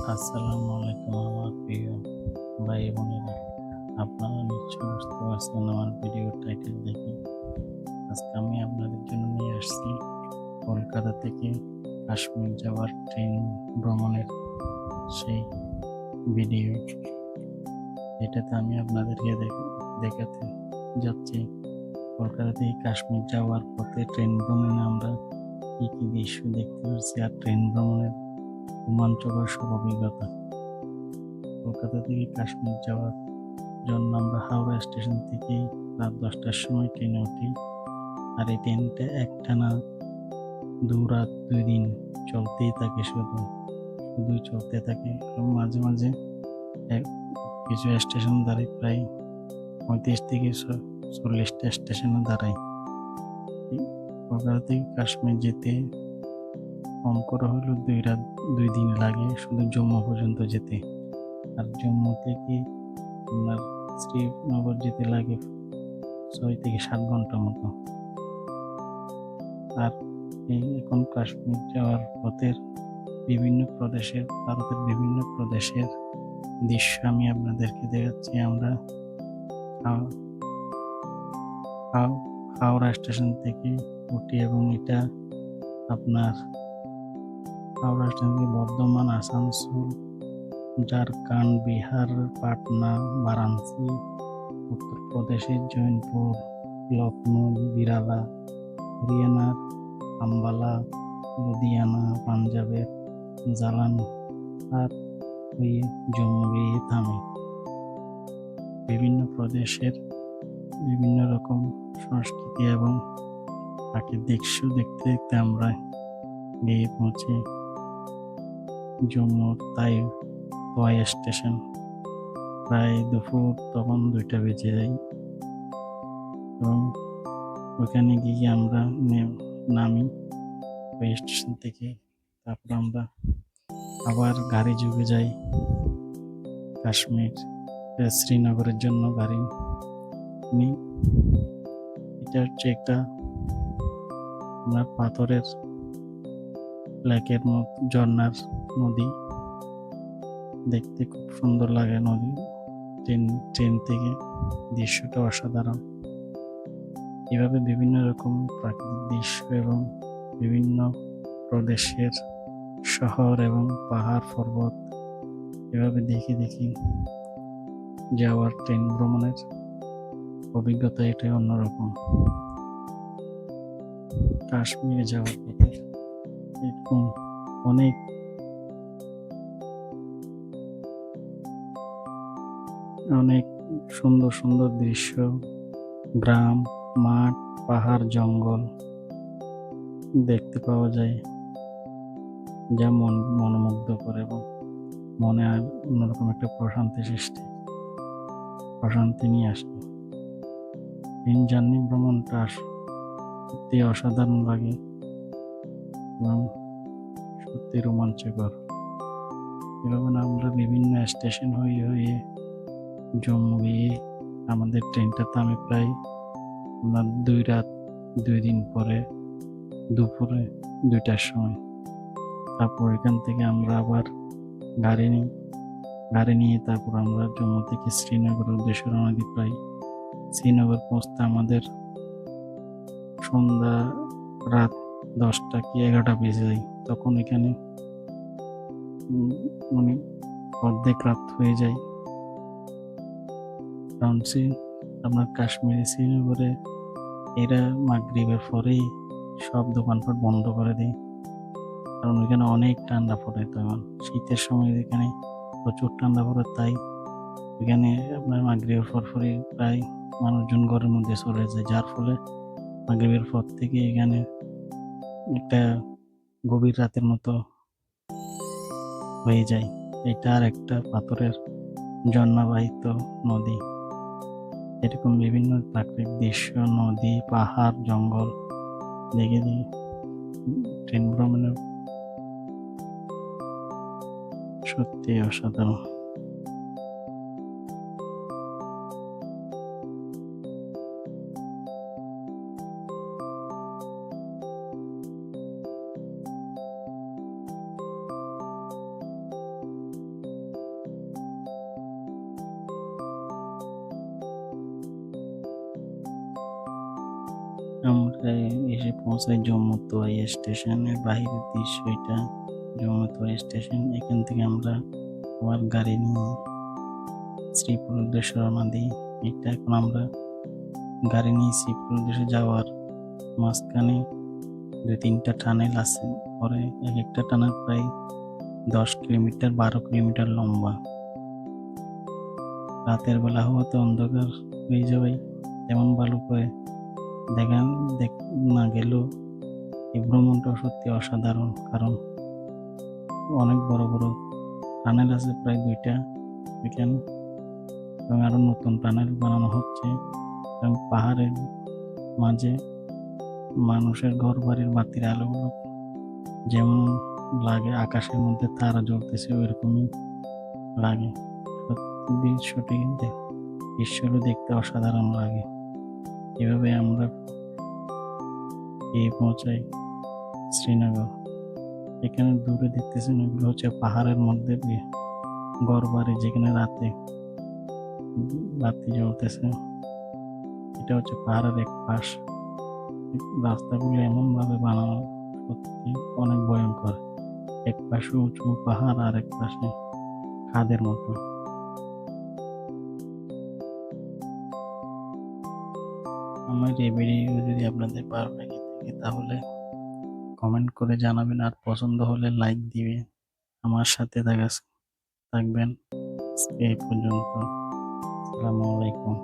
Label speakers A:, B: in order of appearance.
A: আসসালামু আলাইকুম আমার প্রিয় ভাই বোনেরা। আপনারা নিশ্চয়ই বুঝতে পারছেন আমার ভিডিও টাইটেল দেখে। আজকে আমি আপনাদের জন্য নিয়ে আসছি কলকাতা থেকে কাশ্মীর যাওয়ার ট্রেন ভ্রমণের সেই ভিডিও। এটাতে আমি আপনাদেরকে দেখাতে যাচ্ছি কলকাতা থেকে কাশ্মীর যাওয়ার পথে ট্রেন ভ্রমণে আমরা কি কি দৃশ্য দেখতে পাচ্ছি আর ট্রেন ভ্রমণের রোমাঞ্চকর সব অভিজ্ঞতা। কলকাতা থেকে কাশ্মীর যাওয়ার জন্য আমরা হাওড়া স্টেশন থেকে রাত 10টার সময় ট্রেনে উঠি। আর এই ট্রেনটা একটানা 2 রাত 2 দিন চলতেই থাকে, শুধুই চলতে থাকে। এবং মাঝে মাঝে কিছু স্টেশন দাঁড়ায়, প্রায় 35 থেকে 40টা স্টেশনে দাঁড়ায়। কলকাতা থেকে কাশ্মীর যেতে কম করে হলেও 2 রাত 2 দিন লাগে শুধু জম্মু পর্যন্ত যেতে। আর জম্মু থেকে আপনার শ্রীনগর যেতে লাগে 6 থেকে 7 ঘন্টা মতো। আর এখন কাশ্মীর যাওয়ার পথের ভারতের বিভিন্ন প্রদেশের দৃশ্য আমি আপনাদেরকে দেখাচ্ছি। আমরা হাওড়া স্টেশন থেকে উঠি এবং এটা আপনার হাওড়া স্টেশন থেকে বর্ধমান, আসানসোল, ঝাড়খণ্ড, বিহার, পাটনা, বারাণসী, উত্তরপ্রদেশের জৌনপুর, লখনৌ, বিরালা, হরিয়ানার আম্বালা, লুধিয়ানা, পাঞ্জাবের জালানহাট হয়ে জম্মু গিয়ে থামে। বিভিন্ন প্রদেশের বিভিন্ন রকম সংস্কৃতি এবং প্রাকৃতিক দৃশ্য দেখতে দেখতে আমরা গিয়ে পৌঁছে জম্মুর তোয়াই স্টেশন। প্রায় দুপুর তখন 2টা বেজে যায় এবং ওখানে গিয়ে আমরা নামি ওই স্টেশন থেকে। তারপর আমরা আবার গাড়ি যোগে যাই শ্রীনগরের জন্য গাড়ি নিই। এটা হচ্ছে একটা আপনার পাথরের লেকের মতো ঝর্ণার নদী, দেখতে খুব সুন্দর লাগে নদী। ট্রেন থেকে দৃশ্যটা অসাধারণ। এভাবে বিভিন্ন রকম প্রাকৃতিক দৃশ্য এবং বিভিন্ন প্রদেশের শহর এবং পাহাড় পর্বত এভাবে দেখে দেখি যাওয়ার ট্রেন ভ্রমণের অভিজ্ঞতা এটাই অন্যরকম। কাশ্মীরে যাওয়ার পথে এরকম অনেক অনেক সুন্দর সুন্দর দৃশ্য, গ্রাম, মাঠ, পাহাড়, জঙ্গল দেখতে পাওয়া যায়, যা মনোমুগ্ধ করে এবং মনে আর অন্যরকম একটা প্রশান্তি নিয়ে আসে। ট্রেন জার্নি ভ্রমণটা সত্যি অসাধারণ লাগে এবং সত্যি রোমাঞ্চকর। এভাবে আমরা বিভিন্ন স্টেশন হয়ে হয়ে জম্মু গিয়ে আমাদের ট্রেনটা থামে প্রায় আপনার 2 রাত 2 দিন পরে দুপুরে 2টার সময়। তারপর এখান থেকে আমরা আবার গাড়ি নিয়ে তারপর আমরা জম্মু থেকে শ্রীনগরের উদ্দেশ্যে রওনা দিই। প্রায় শ্রীনগর পৌঁছতে আমাদের সন্ধ্যা রাত 10টা কি 11টা বেজে যায়। তখন এখানে মানে অর্ধেক রাত হয়ে যায়। কারণ আপনার কাশ্মীরি শ্রীনগরে এরা মাগরিবের পরেই সব দোকানপাট বন্ধ করে দেয়, কারণ ওইখানে অনেক ঠান্ডা পড়ে। তখন শীতের সময় এখানে প্রচুর ঠান্ডা পড়ে, তাই এখানে আপনার মাগরিবের পরপরই প্রায় মানুষজন ঘরের মধ্যে চলে যায়, যার ফলে মাগরিবের পর থেকে এখানে একটা গভীর রাতের মতো হয়ে যায়। এটা আর একটা পাথরের ঝর্ণাবাহিত নদী। এরকম বিভিন্ন প্রাকৃতিক দৃশ্য, নদী, পাহাড়, জঙ্গল দেখে ট্রেন ভ্রমণের সত্যি অসাধারণ। আমরা এসে পৌঁছাই জম্মুতোয়াই স্টেশনের বাহিরের দৃশ্য এটা। জম্মুতোয়াই স্টেশন, এখান থেকে আমরা আবার গাড়ি নিয়ে শ্রীপুর উদ্দেশ্যে রওনা দিই। এটা এখন আমরা গাড়ি নিয়ে শ্রীপুর উদ্দেশ্যে যাওয়ার মাঝখানে 2-3টা টানেল আছে। পরে এক একটা টানেল প্রায় 10 কিলোমিটার 12 কিলোমিটার লম্বা। রাতের বেলা হওয়াতে অন্ধকার হয়ে যাবে, তেমন ভালো করে দেখা না গেলেও এই ভ্রমণটা সত্যি অসাধারণ, কারণ অনেক বড় বড় টানেল আছে প্রায় 2টা এখানে, এবং আরো নতুন টানেল বানানো হচ্ছে। এবং পাহাড়ের মাঝে মানুষের ঘর বাড়ির বাতির আলোগুলো যেমন লাগে আকাশের মধ্যে তারা জ্বলতেছে ওইরকমই লাগে। সত্যি দৃশ্যগুলো দেখতে অসাধারণ লাগে। এভাবে আমরা পৌঁছাই শ্রীনগর। এখানে দূরে দেখতেছেন ওইগুলো হচ্ছে পাহাড়ের মধ্যে দিয়ে ঘর বাড়ি, যেখানে রাতে বাতি জ্বলতেছে। এটা হচ্ছে পাহাড়ের এক পাশ। রাস্তাগুলো এমন ভাবে বানানো, সত্যি অনেক ভয়ঙ্কর। এক পাশে উঁচু পাহাড় আর এক পাশে খাদের মতো। আমার এই ভিডিও যদি আপনাদের ভালো লেগে থাকে তাহলে কমেন্ট করে জানাবেন, আর পছন্দ হলে লাইক দিবেন। আমার সাথে থাকবেন এই পর্যন্ত। আসসালামু আলাইকুম।